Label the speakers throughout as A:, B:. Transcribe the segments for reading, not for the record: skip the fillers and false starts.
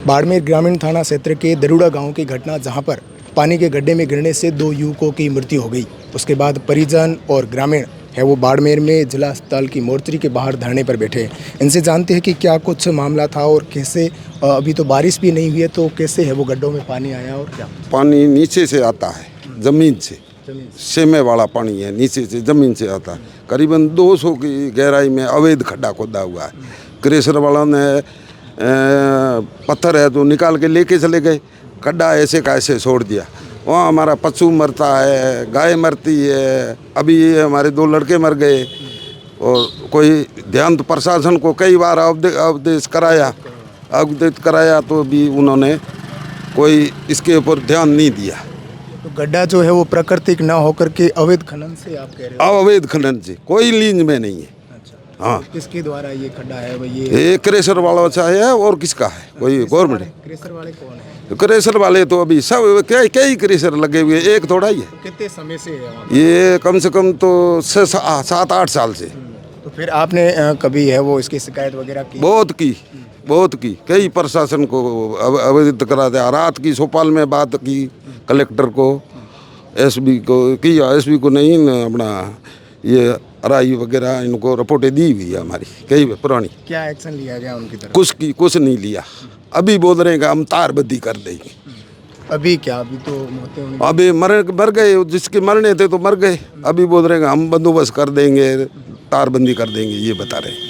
A: बाड़मेर ग्रामीण थाना क्षेत्र के दरुड़ा गांव की घटना, जहां पर पानी के गड्ढे में गिरने से 2 युवकों की मृत्यु हो गई। उसके बाद परिजन और ग्रामीण है वो बाड़मेर में जिला अस्पताल की मोर्चरी के बाहर धरने पर बैठे हैं। इनसे जानते हैं कि क्या कुछ मामला था और कैसे, अभी तो बारिश भी नहीं हुई है, तो कैसे है वो गड्ढों में पानी आया और क्या?
B: पानी नीचे से आता है, ज़मीन से, सेमे वाला पानी है, नीचे से ज़मीन से आता है। करीबन 200 की गहराई में अवैध खड्डा खोदा हुआ है। क्रेशर वालों ने पत्थर है तो निकाल के लेके चले गए, खड्डा ऐसे का ऐसे छोड़ दिया। वहाँ हमारा पशु मरता है, गाय मरती है, अभी हमारे 2 लड़के मर गए। और कोई ध्यान तो प्रशासन को कई बार अवदेश कराया तो भी उन्होंने कोई इसके ऊपर ध्यान नहीं दिया।
A: तो गड्ढा जो है वो प्राकृतिक ना होकर के अवैध खनन से आप कह रहे हो?
B: अवैध खनन से, कोई लीज में नहीं है।
A: अच्छा,
B: हाँ।
A: किसके द्वारा ये खड्डा है भाई?
B: ये क्रेशर वाला है और किसका है? कोई गवर्नमेंट।
A: क्रेशर वाले कौन है?
B: क्रेशर वाले तो अभी सब कई क्रेशर लगे हुए, एक थोड़ा ही है।
A: तो कितने समय से है वहाँ?
B: ये कम से कम तो 7-8 साल से।
A: तो फिर आपने कभी है वो इसकी शिकायत वगैरह की?
B: बहुत की, कई प्रशासन को अवगत करा दिया। रात की सोपाल में बात की, कलेक्टर को, एसपी को किया, एसपी को नहीं, अपना ये राई वगैरह इनको रिपोर्टें दी हुई है हमारी कई पुरानी।
A: क्या एक्शन लिया गया उनकी तरफ?
B: कुछ नहीं लिया। अभी बोल रहे हैं कि हम तारबंदी कर देंगे।
A: अभी क्या? अभी तो मौतें होनी।
B: अभी मर गए, जिसके मरने थे तो मर गए। अभी बोल रहे हैं कि हम बंदोबस्त कर देंगे, तारबंदी कर देंगे, ये बता रहे हैं।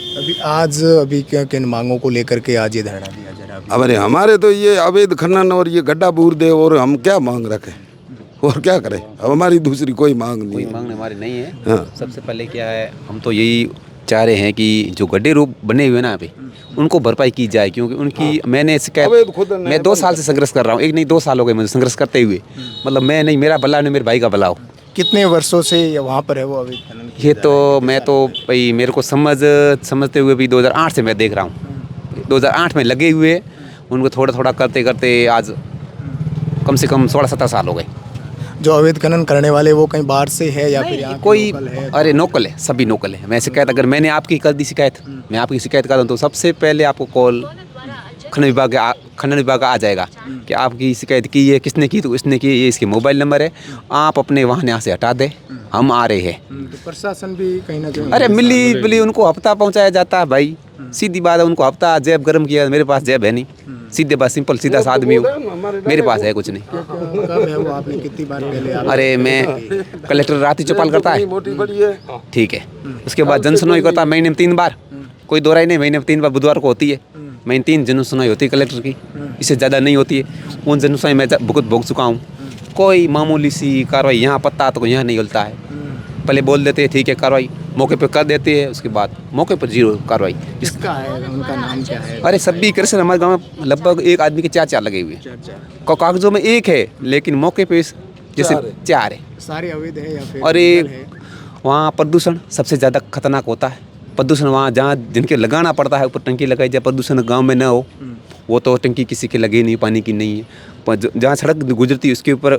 A: अभी क्या किन मांगों को लेकर के आज ये धरना दिया जा रहा है?
B: अरे हमारे तो ये अवैध खनन और ये गड्ढा बूर दे, और हम क्या मांग रखें और क्या करें? अब हमारी दूसरी कोई मांग नहीं,
C: कोई मांग हमारी नहीं है।
B: हाँ।
C: सबसे पहले क्या है, हम तो यही चाह रहे हैं कि जो गड्ढे रूप बने हुए ना अभी, उनको भरपाई की जाए, क्योंकि उनकी मैंने शिकायत, मैं 2 साल से संघर्ष कर रहा हूँ। एक नहीं 2 साल हो गए मुझे संघर्ष करते हुए। मतलब मैं नहीं, मेरा भला नहीं, मेरे भाई का भला हो।
A: कितने वर्षों से वहाँ पर है वो अवैध खनन?
C: ये तो मैं तो भाई, मेरे को समझते हुए भी 2008 से मैं देख रहा हूँ। 2008 में लगे हुए, उनको थोड़ा थोड़ा करते करते आज कम से कम 16-17 साल हो गए।
A: जो अवैध खनन करने वाले वो कहीं बाहर से है या फिर यहाँ
C: कोई
A: लोकल है?
C: अरे नोकल है, सभी नोकल है। मैं शिकायत, अगर मैंने आपकी कर दी शिकायत, मैं आपकी शिकायत कर दूँ तो सबसे पहले आपको कॉल खनन विभाग आ जाएगा कि आपकी शिकायत की है, किसने की, तो इसने की, ये इसके मोबाइल नंबर है, आप अपने वाहन यहाँ से हटा दें, हम आ रहे हैं।
A: तो प्रशासन भी कहीं ना कहीं,
C: अरे मिली उनको हफ्ता पहुँचाया जाता है भाई, सीधी बात है। उनको हफ्ता जेब गर्म किया, मेरे पास जेब है नहीं, सीधे बात, सिंपल सीधा सा आदमी हूँ, मेरे पास है कुछ नहीं।
A: कब है वो? आपने कितनी बार पहले
C: अरे मैं कलेक्टर रात ही चौपाल करता है, ठीक है। उसके बाद जन सुनवाई करता है महीने में 3 बार, कोई दो राय नहीं, महीने में 3 बार बुधवार को होती है। महीने 3 जन सुनवाई होती है कलेक्टर की, इससे ज़्यादा नहीं होती है। उन जन सुनवाई मैं भुगत चुका हूँ। कोई मामूली सी कार्रवाई, यहाँ पत्ता तो यहाँ नहीं हिलता है। पहले बोल देते हैं ठीक है कार्रवाई, मौके पे कर देते हैं, उसके बाद मौके पर 0 कार्रवाई।
A: किसका है? उनका नाम क्या है?
C: अरे सभी कृष्ण, हमारे गाँव में लगभग एक आदमी के 4 लगे हुए हैं। कागजों में 1 है, लेकिन मौके पे जैसे 4 है।
A: सारे अवैध है या फिर?
C: और वहाँ प्रदूषण सबसे ज़्यादा खतरनाक होता है। प्रदूषण वहाँ जहाँ जिनके लगाना पड़ता है, ऊपर टंकी लगाई जाए, प्रदूषण गांव में ना हो, वो तो टंकी किसी के लगे नहीं, पानी की नहीं है। पर जहाँ सड़क गुजरती है उसके ऊपर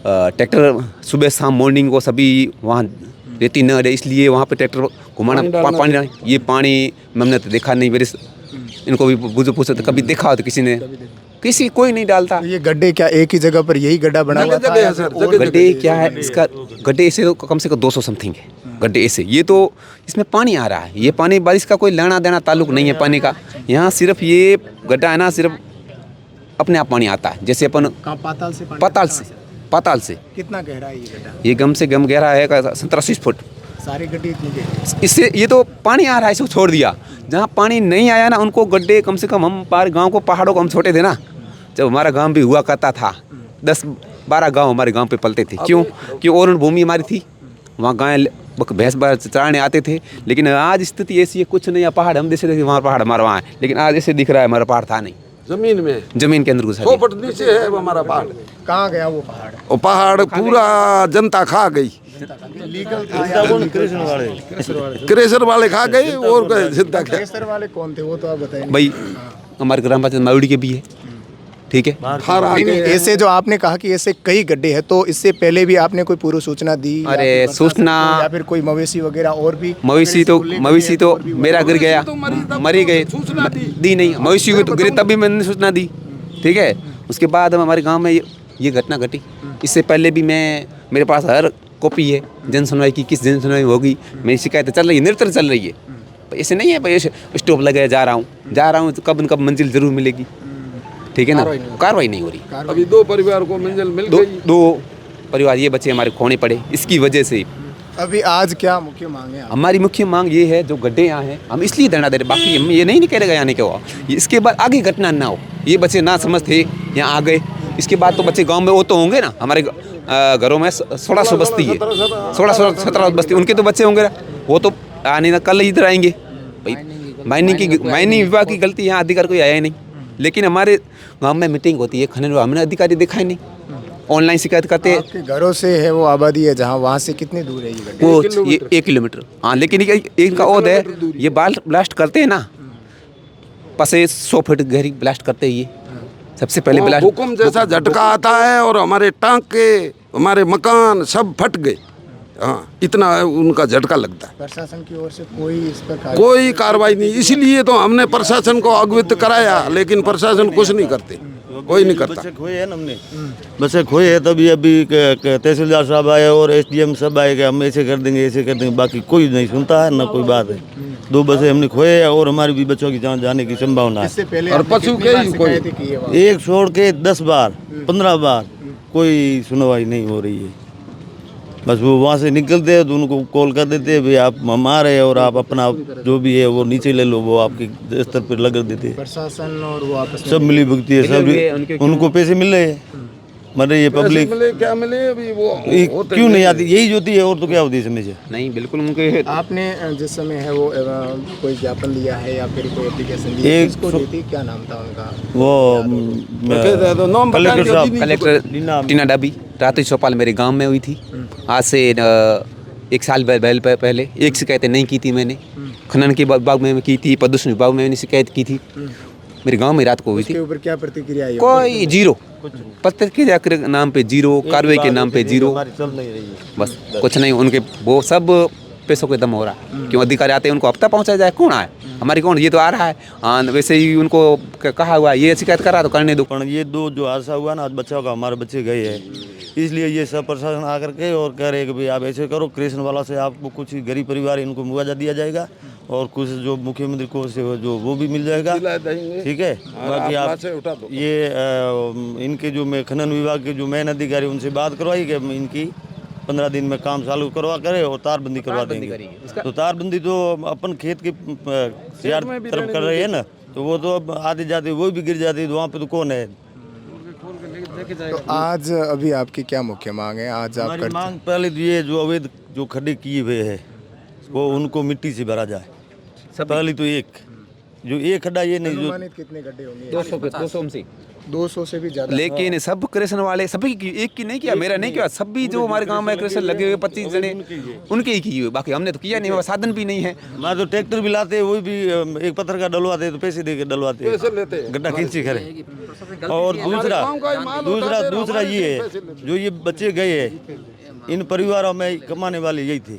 C: ट्रैक्टर सुबह शाम मॉर्निंग को सभी वहाँ रहती न रहे, इसलिए वहाँ पे ट्रैक्टर घुमाना, पानी, ये पानी मैंने तो देखा नहीं। मेरे इनको भी पूछो तो कभी देखा हो तो किसी कोई नहीं डालता।
A: तो ये गड्ढे क्या एक ही जगह पर यही गड्ढा बना हुआ था?
C: गड्ढे क्या है इसका, गड्ढे ऐसे तो कम से कम 200 समथिंग है गड्ढे ऐसे। ये तो इसमें पानी आ रहा है, ये पानी बारिश का कोई लेना देना ताल्लुक नहीं है पानी का। यहाँ सिर्फ ये गड्ढा है ना, सिर्फ अपने आप पानी आता है। जैसे अपन पाताल से।
A: कितना गहरा है ये गड्ढा?
C: ये कम से कम गहरा है 17-20 फुट।
A: सारे गड्ढे इतने गहरे?
C: इससे ये तो पानी आ रहा है, इसको छोड़ दिया। जहाँ पानी नहीं आया ना, उनको गड्ढे कम से कम, हम पार गाँव को, पहाड़ों को हम छोटे थे ना, जब हमारा गाँव भी हुआ करता था, 10-12 गाँव हमारे गाँव पे पलते थे। क्यों और भूमि हमारी थी, वहाँ गाय भैंस चराने आते थे। लेकिन आज स्थिति ऐसी है, कुछ नहीं है। पहाड़ हम जैसे थे, वहाँ पहाड़ हमारा वहाँ है, लेकिन आज ऐसे दिख रहा है, हमारा पहाड़ था नहीं, जमीन के अंदर घुसा
B: 100 फुट नीचे है वो हमारा पहाड़।
A: कहाँ गया वो पहाड़?
B: वो पहाड़ पूरा जनता खा गई, क्रेशर वाले खा गए, और जनता खा।
A: क्रेशर वाले कौन थे वो तो आप बताइए
C: भाई। हमारे ग्राम पंचायत मावड़ी के भी है, ठीक है।
A: नहीं, ऐसे जो आपने कहा कि ऐसे कई गड्ढे हैं, तो इससे पहले भी आपने कोई पूर्व सूचना दी?
C: अरे सूचना,
A: या फिर कोई मवेशी वगैरह और भी?
C: मवेशी तो मेरा गिर गया, मरी गए, दी नहीं। मवेशी को तो गिरे तब भी मैंने सूचना दी, ठीक है। उसके बाद हमारे गांव में ये घटना घटी। इससे पहले भी मेरे पास हर कॉपी है जन सुनवाई की, किस जन सुनवाई होगी, मेरी शिकायत चल रही है, निरंतर चल रही है। ऐसे नहीं है भाई स्टॉप लगे जा रहा हूँ तो कब न कब मंजिल जरूर मिलेगी, ठीक है ना। कार्रवाई नहीं हो रही।
B: अभी 2 परिवार को मंजिल मिल गई।
C: 2 परिवार ये बच्चे हमारे खोने पड़े इसकी वजह से।
A: अभी आज क्या मुख्य मांग है
C: हमारी मुख्य मांग ये है, जो गड्ढे यहाँ हैं हम इसलिए धरना दे रहे, बाकी हम ये नहीं कह रहे यहाँ नहीं क्या हुआ, इसके बाद आगे घटना ना हो। ये बच्चे ना समझ थे यहाँ आ गए, इसके बाद तो बच्चे गांव में वो तो होंगे ना, हमारे घरों में 1600 बस्ती है, 1617 बस्ती, उनके तो बच्चे होंगे ना, वो तो आने ना कल इधर आएंगे भाई। माइनिंग विभाग की गलती, यहाँ अधिकारी कोई आया ही नहीं। लेकिन हमारे गांव में मीटिंग होती है खनन विभाग, हमने अधिकारी देखा ही नहीं, ऑनलाइन शिकायत करते हैं।
A: आपके घरों से है वो आबादी है जहाँ, वहाँ से कितनी दूर है ये गड्ढे?
C: वो ये 1 किलोमीटर। हाँ, लेकिन इनका ओद है, ये ब्लास्ट करते हैं ना, पसे 100 फीट गहरी ब्लास्ट करते हैं ये सबसे पहले ब्लास्ट।
B: भूकंप जैसा झटका आता है और हमारे टांके, हमारे मकान सब फट गए। हाँ, इतना उनका झटका लगता है।
A: प्रशासन की ओर से कोई इस पर
B: कोई कार्रवाई नहीं, इसीलिए तो हमने प्रशासन को अवगत कराया, लेकिन प्रशासन कुछ नहीं करते, कोई नहीं करता।
D: बच्चे खोए हैं ना हमने, बच्चे खोए हैं, तभी अभी तहसीलदार साहब आए और SDM सब आए कि हम ऐसे कर देंगे, ऐसे कर देंगे, बाकी कोई नहीं सुनता है ना कोई बात है। 2 बसें हमने खोए हैं और हमारी भी बच्चों की जान जाने की संभावना है।
A: इससे पहले
B: और पशु के ही कोई
D: एक छोड़ के 10 बार 15 बार कोई सुनवाई नहीं हो रही है। बस वो वहाँ से निकलते हैं तो उनको कॉल कर देते हैं, भाई आप हम आ रहे हैं और आप अपना जो भी है वो नीचे ले लो, वो आपके स्तर पर लगा देते हैं।
A: प्रशासन और वो आपस में
D: सब मिली भुगती है, सब उनको पैसे मिल रहे हैं, मरे ये पब्लिक
B: मिले क्या मिले अभी वो
D: क्यों नहीं आती, यही होती है और तो क्या होती है समझे।
C: नहीं, बिल्कुल उनके
A: आपने जिस समय है वो कोई ज्ञापन दिया है या फिर कोई एप्लीकेशन दी है,
D: एक
A: किसको दी थी, क्या नाम था उनका?
D: वो कलेक्टर साहब,
C: कलेक्टर टीना डाबी, रात्रि चौपाल मेरे गांव में हुई थी आज से 1 साल पहले। एक शिकायतें नहीं की थी मैंने, खनन के विभाग में की थी, प्रदूषण विभाग में मैंने शिकायत की थी, मेरे गांव में रात को हुई थी।
A: उसके ऊपर क्या प्रतिक्रिया आई?
C: कोई जीरो, प्रतिक्रिया के नाम पे जीरो, कार्रवाई के नाम पे जीरो,
D: चल नहीं रही है।
C: बस कुछ नहीं। उनके वो सब पैसों के दम हो रहा है। क्यों अधिकारी आते हैं उनको हफ्ता पहुंचा जाए, कौन आए हमारी, कौन ये तो आ रहा है। हाँ, वैसे ही उनको कहा हुआ ये शिकायत करा तो करने दो।
D: पर ये 2 जो हादसा हुआ ना, आज बच्चों का, हमारे बच्चे गए हैं, इसलिए ये सब प्रशासन आकर के और कह रहे हैं कि भाई आप ऐसे करो, कृष्ण वाला से आपको कुछ गरीब परिवार इनको मुआवजा दिया जाएगा और कुछ जो मुख्यमंत्री को से जो वो भी मिल जाएगा, ठीक है। बाकी आप ये इनके जो खनन विभाग के जो मेन अधिकारी उनसे बात करवाई कि इनकी 15 दिन में काम चालू करवा करे और तारबंदी करवा देंगे। तो तारबंदी तो अपन खेत के तरफ कर रहे हैं ना, तो वो तो अब आते जाते वो भी गिर जाती है, तो वहाँ पे तो कौन है।
A: तो आज अभी आपकी क्या मुख्य मांग है? आज आप
D: हमारी मांग पहले तो ये जो अवैध जो खड्डे किए हुए हैं वो उनको मिट्टी से भरा जाए। पहले तो जो एक खड्डा ये नहीं, जो
A: कितने गड्ढे होंगे?
C: 200
A: से भी ज्यादा।
C: लेकिन सब कृष्ण वाले सभी की, एक की नहीं किया, मेरा नहीं किया, सभी जो हमारे गांव में कृष्ण लगे हुए 25 जने उनके ही किए हुए, बाकी हमने तो किया नहीं, साधन भी नहीं है।
D: मैं तो ट्रैक्टर भी लाते हैं, वो भी एक पत्थर का डलवाते तो पैसे दे के डलवाते हैं, गड्ढा खींची खड़े। और दूसरा ये है, जो ये बच्चे गए हैं इन परिवारों में कमाने वाले यही थे,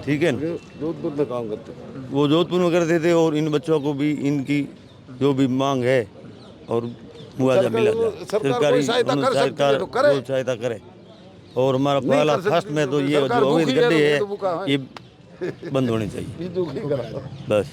D: ठीक है ना,
B: जोधपुर में काम करते,
D: वो जोधपुर में करते थे। और इन बच्चों को भी इनकी जो भी मांग है और मुआवजा मिला जाए, सरकारी सहायता करे। और हमारा पहला फर्स्ट में तो ये जो अवैध गड्ढे है ये बंद होने चाहिए, बस।